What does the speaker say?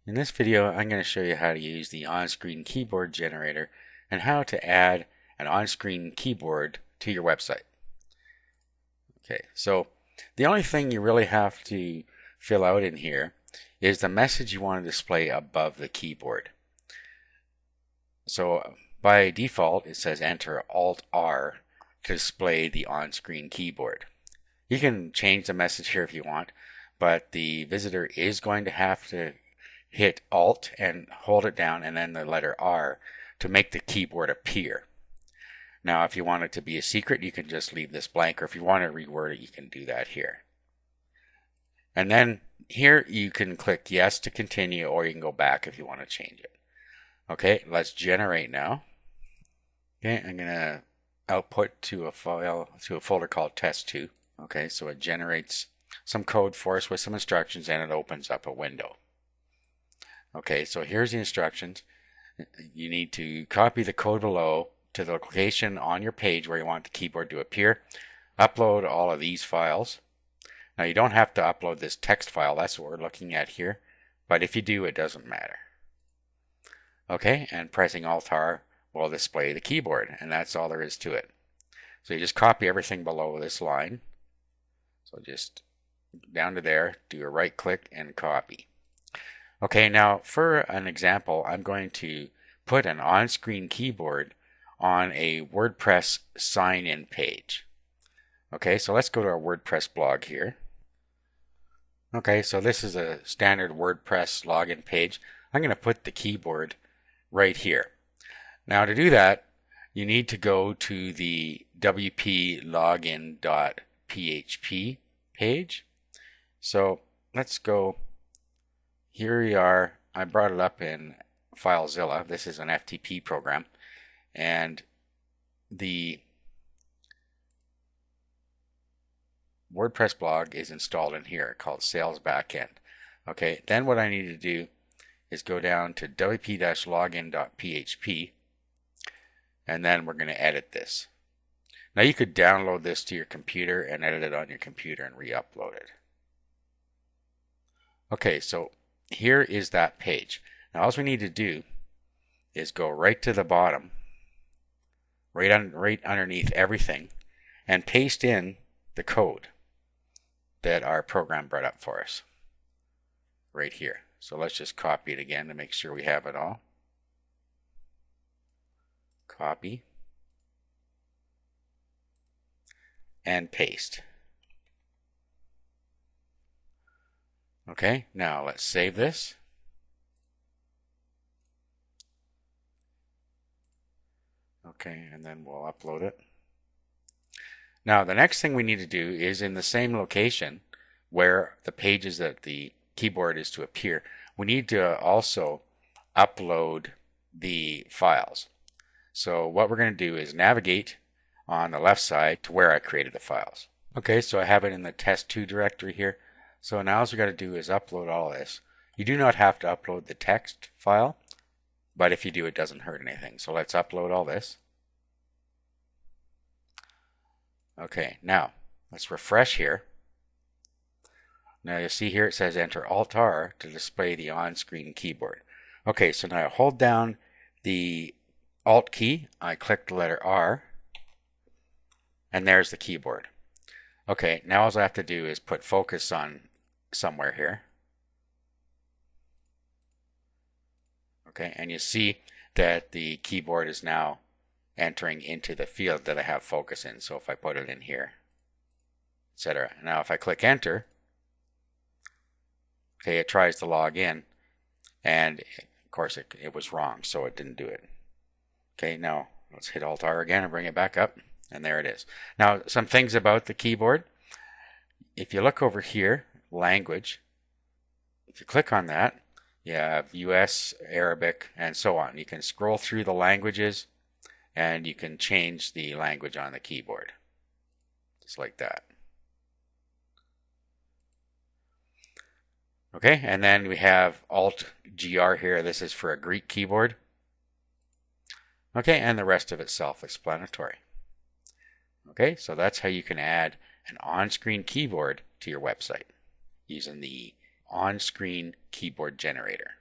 In this video, I'm going to show you how to use the on-screen keyboard generator and how to add an on-screen keyboard to your website. Okay, so the only thing you really have to fill out in here is the message you want to display above the keyboard. So by default, it says enter Alt-R to display the on-screen keyboard. You can change the message here if you want, but the visitor is going to have to hit Alt and hold it down and then the letter R to make the keyboard appear. Now if you want it to be a secret, you can just leave this blank, or if you want to reword it, you can do that here. And then here you can click yes to continue, or you can go back if you want to change it. Okay, let's generate now. Okay, I'm going to output to a file, to a folder called test2. Okay, so it generates some code for us with some instructions and it opens up a window. Okay, so here's the instructions. You need to copy the code below to the location on your page where you want the keyboard to appear. Upload all of these files. Now you don't have to upload this text file, that's what we're looking at here, but if you do, it doesn't matter. Okay, and pressing Alt-R will display the keyboard, and that's all there is to it. So you just copy everything below this line. So just down to there, do a right click and copy. Okay, now for an example, I'm going to put an on-screen keyboard on a WordPress sign-in page. Okay, so let's go to our WordPress blog here. Okay, so this is a standard WordPress login page. I'm going to put the keyboard right here. Now to do that, you need to go to the wplogin.php page. So let's go. Here we are. I brought it up in FileZilla. This is an FTP program, and the WordPress blog is installed in here called Sales Backend. Okay, then what I need to do is go down to wp-login.php, and then we're going to edit this. Now you could download this to your computer and edit it on your computer and re-upload it. Okay, so here is that page. Now all we need to do is go right to the bottom, right underneath everything, and paste in the code that our program brought up for us right here. So let's just copy it again to make sure we have it all. Copy and paste. Okay, now let's save this. Okay, and then we'll upload it. Now the next thing we need to do is in the same location where the pages that the keyboard is to appear, we need to also upload the files. So what we're going to do is navigate on the left side to where I created the files. Okay, so I have it in the test2 directory here. So now all we got to do is upload all this. You do not have to upload the text file, but if you do, it doesn't hurt anything. So let's upload all this. Okay, now let's refresh here. Now you'll see here it says enter Alt-R to display the on-screen keyboard. Okay, so now I hold down the Alt key, I click the letter R, and there's the keyboard. Okay, now all I have to do is put focus on somewhere here. Okay, and you see that the keyboard is now entering into the field that I have focus in. So if I put it in here, etc. Now if I click enter, okay, it tries to log in, and of course it was wrong, so it didn't do it. Okay, now let's hit Alt-R again and bring it back up, and there it is. Now some things about the keyboard. If you look over here, language, if you click on that, you have US, Arabic, and so on. You can scroll through the languages and you can change the language on the keyboard, just like that. Okay, and then we have Alt-GR here. This is for a Greek keyboard. Okay, and the rest of it's self-explanatory. Okay, so that's how you can add an on-screen keyboard to your website using the on-screen keyboard generator.